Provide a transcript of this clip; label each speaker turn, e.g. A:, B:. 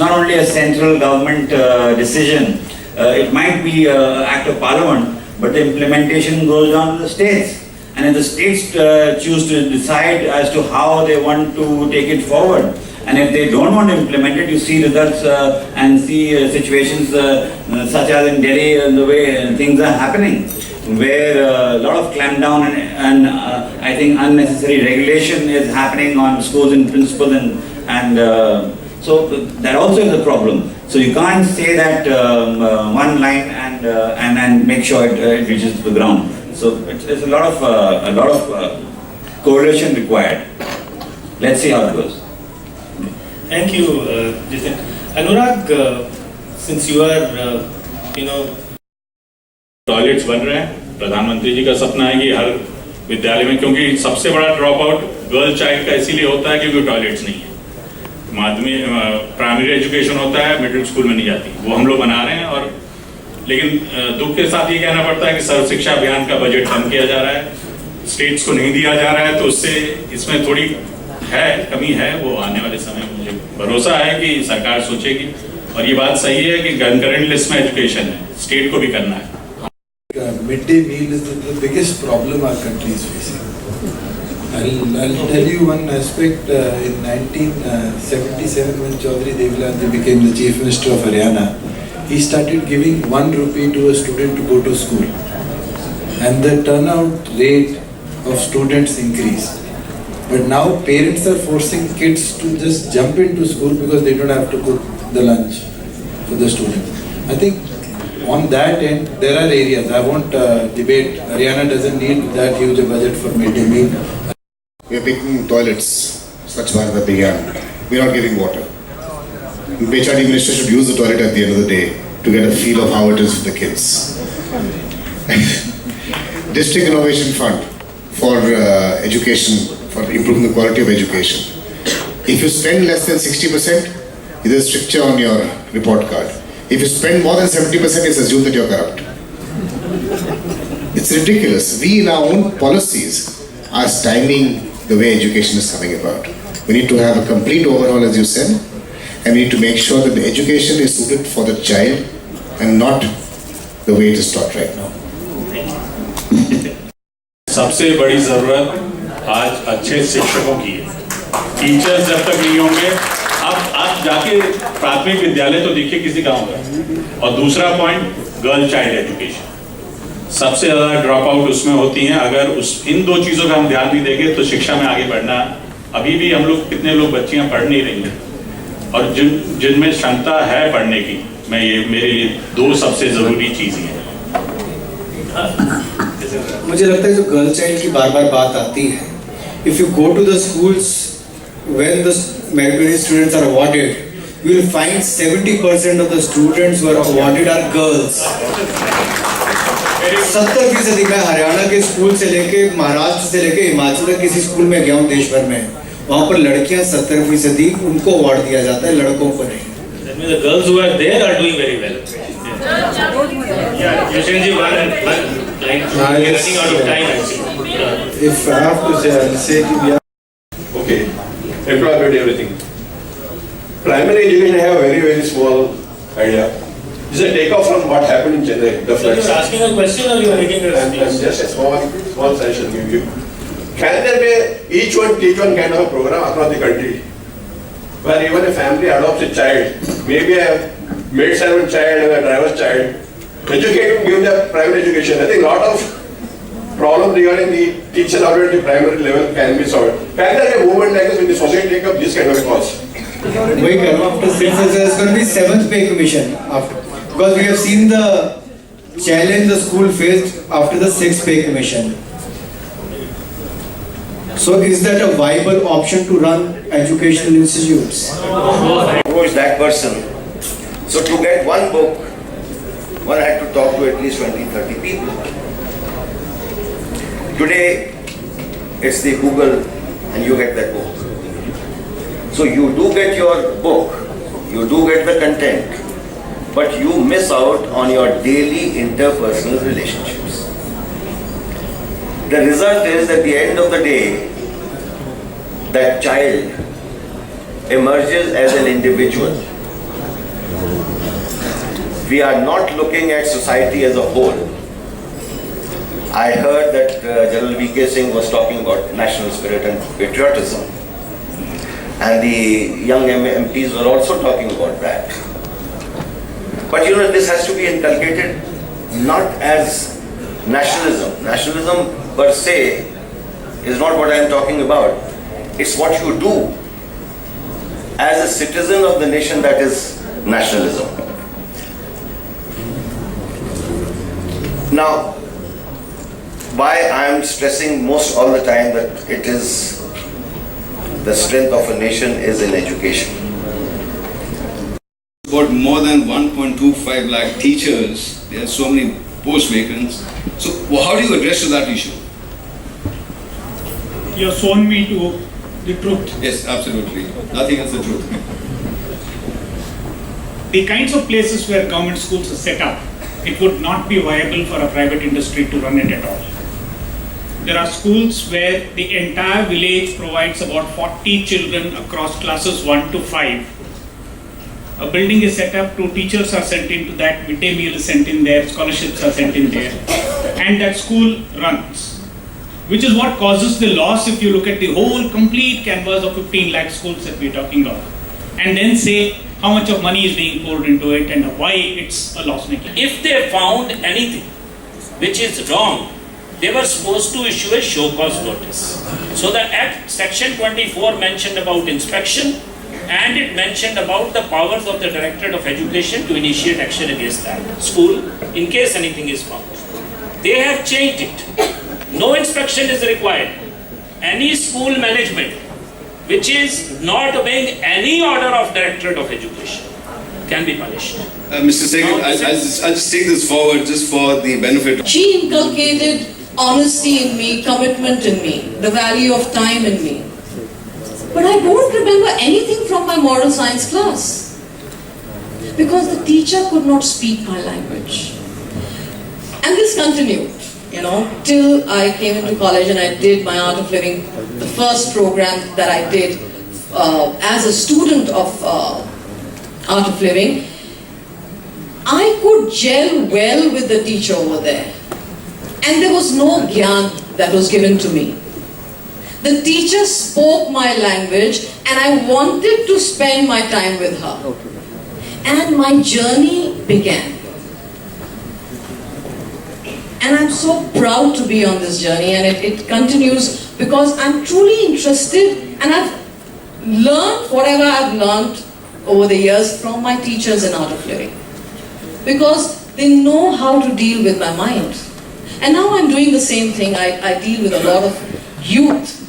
A: not only a central government decision. It might be an act of parliament, but the implementation goes down to the states. And if the states choose to decide as to how they want to take it forward, and if they don't want to implement it, you see results and see situations such as in Delhi, the way things are happening, where a lot of clampdown and I think unnecessary regulation is happening on schools and principals, and so that also is a problem. So you can't say that one line and make sure it reaches to the ground. So it's a lot of correlation required. Let's see how it goes.
B: Thank you, Jitin. Anurag, since you are,
C: toilets बन रहे हैं, प्रधानमंत्री जी का सपना है कि हर विद्यालय में, क्योंकि सबसे बड़ा ड्रॉप आउट गर्ल चाइल्ड का इसीलिए होता है क्योंकि टॉयलेट्स नहीं है। माध्यमिक प्राइमरी एजुकेशन होता है, मिडिल स्कूल में नहीं जाती, वो हम लोग बना रहे हैं। और लेकिन दुख के साथ ये कहना पड़ता है कि सर्व शिक्षा अभियान का बजट कम किया जा रहा है, स्टेट्स को नहीं दिया जा रहा है, तो उससे इसमें थोड़ी कमी है। वो आने वाले समय में मुझे भरोसा है कि सरकार सोचेगी। और ये बात सही है कि कंकरेंट लिस्ट में एजुकेशन है, स्टेट को भी करना है।
D: Midday meal is the biggest problem our country is facing. I'll tell you one aspect. In 1977, when Chaudhry Devlal ji became the Chief Minister of Haryana, he started giving 1 rupee to a student to go to school, and the turnout rate of students increased. But now parents are forcing kids to just jump into school because they don't have to cook the lunch for the students. I think on that end, there are areas. I won't debate. Haryana doesn't need that huge a budget for midday meal.
E: We are picking toilets, Swachh Bharat Abhiyan. We are not giving water. PHRD minister should use the toilet at the end of the day to get a feel of how it is for the kids. District Innovation Fund for education, for improving the quality of education. If you spend less than 60%, there is a stricture on your report card. If you spend more than 70%, it's assumed that you're corrupt. It's ridiculous. We in our own policies are stymieing the way education is coming about. We need to have a complete overhaul, as you said, and we need to make sure that the education is suited for the child and not the way it is taught right now.
C: सबसे बड़ी जरूरत आज अच्छे शिक्षकों की है। Teachers जब तक नहीं होंगे, अब आप जाके प्राथमिक विद्यालय तो देखिए किसी गांव का। और दूसरा पॉइंट, गर्ल चाइल्ड एजुकेशन, सबसे ज्यादा ड्रॉप आउट उसमें होती हैं। अगर इन दो चीजों का हम ध्यान नहीं देंगे तो शिक्षा में आगे बढ़ना, अभी भी हम लोग कितने लोग बच्चियां पढ़ नहीं रही हैं, और जिनमें क्षमता है पढ़ने की, मेरे लिए दो सबसे जरूरी चीज हैं।
F: मुझे लगता है जो गर्ल चाइल्ड की बार बार बात आती है, if you go to the schools when the meritorious students are awarded, you will find 70% of the students who are awarded are girls. 70%। मैं हरियाणा के स्कूल से लेके महाराष्ट्र से लेके हिमाचल तक किसी स्कूल में गया हूँ देश भर में, वहाँ पर लड़कियाँ 70% उनको अवार्ड दिया जाता है, लड़कों को नहीं।
B: the girls who are there are doing very well. Yeah, Yushenji, one line. We are running out of time actually.
D: If I have to say, I'll say we are.
G: Okay, employment, everything. Primary education, I have a very small idea. This is a takeoff from what happened in Chennai, the
B: So
G: floods.
B: you're asking a question or you are making a
G: I'm
B: speech?
G: just a small suggestion give you. Can there be each one teach one kind of a program across the country, where even a family adopts a child, maybe a maid servant child and a driver's child, educate them, give them private education. I think a lot of problems regarding the teachers out at the primary level can be solved. Can there be a movement like this when the society take up this kind of a cause?
F: वही कह रहा हूँ, after 6 years there's going to be 7th pay commission after, because we have seen the challenge the school faced after the 6th pay commission. So is that a viable option to run educational institutes?
H: Who is that person? So to get one book, one had to talk to at least 20-30 people. Today, it's the Google and you get that book. So you do get your book, you do get the content, but you miss out on your daily interpersonal relationships. The result is, at the end of the day, that child emerges as an individual we are not looking at society as a whole. I heard that General V.K. Singh was talking about national spirit and patriotism. And the young MPs were also talking about that. But you know, this has to be inculcated not as nationalism. Nationalism per se is not what I am talking about. It's what you do as a citizen of the nation, that is nationalism. Now, why I am stressing most all the time that it is the strength of a nation is in education.
I: About more than 1.25 lakh teachers, there are so many post vacants. So how do you address to that issue?
J: You have shown me to the truth.
I: Yes, absolutely. Nothing else the truth.
J: The kinds of places where government schools are set up, it would not be viable for a private industry to run it at all. There are schools where the entire village provides about 40 children across classes 1 to 5. A building is set up, 2 teachers are sent into that, midday meal is sent in there, scholarships are sent in there, and that school runs. Which is what causes the loss if you look at the whole complete canvas of 15 lakh schools that we're talking of. And then say how much of money is being poured into it and why it's a loss making.
B: If they found anything which is wrong, they were supposed to issue a show cause notice. So the Act Section 24 mentioned about inspection, and it mentioned about the powers of the Directorate of Education to initiate action against that school in case anything is found. They have changed it. No inspection is required. Any school management which is not obeying any order of Directorate of Education can be punished.
I: Mr. Sehgal, I'll just take this forward just for the benefit of...
K: She inculcated honesty in me, commitment in me, the value of time in me. But I don't remember anything from my moral science class because the teacher could not speak my language. And this continued, till I came into college and I did my Art of Living, the first program that I did as a student of Art of Living. I could gel well with the teacher over there. And there was no gyan that was given to me. The teacher spoke my language and I wanted to spend my time with her. And my journey began. And I'm so proud to be on this journey, and it continues because I'm truly interested and I've learned whatever I've learned over the years from my teachers in Art of Living. Because they know how to deal with my mind. And now I'm doing the same thing. I deal with a lot of youth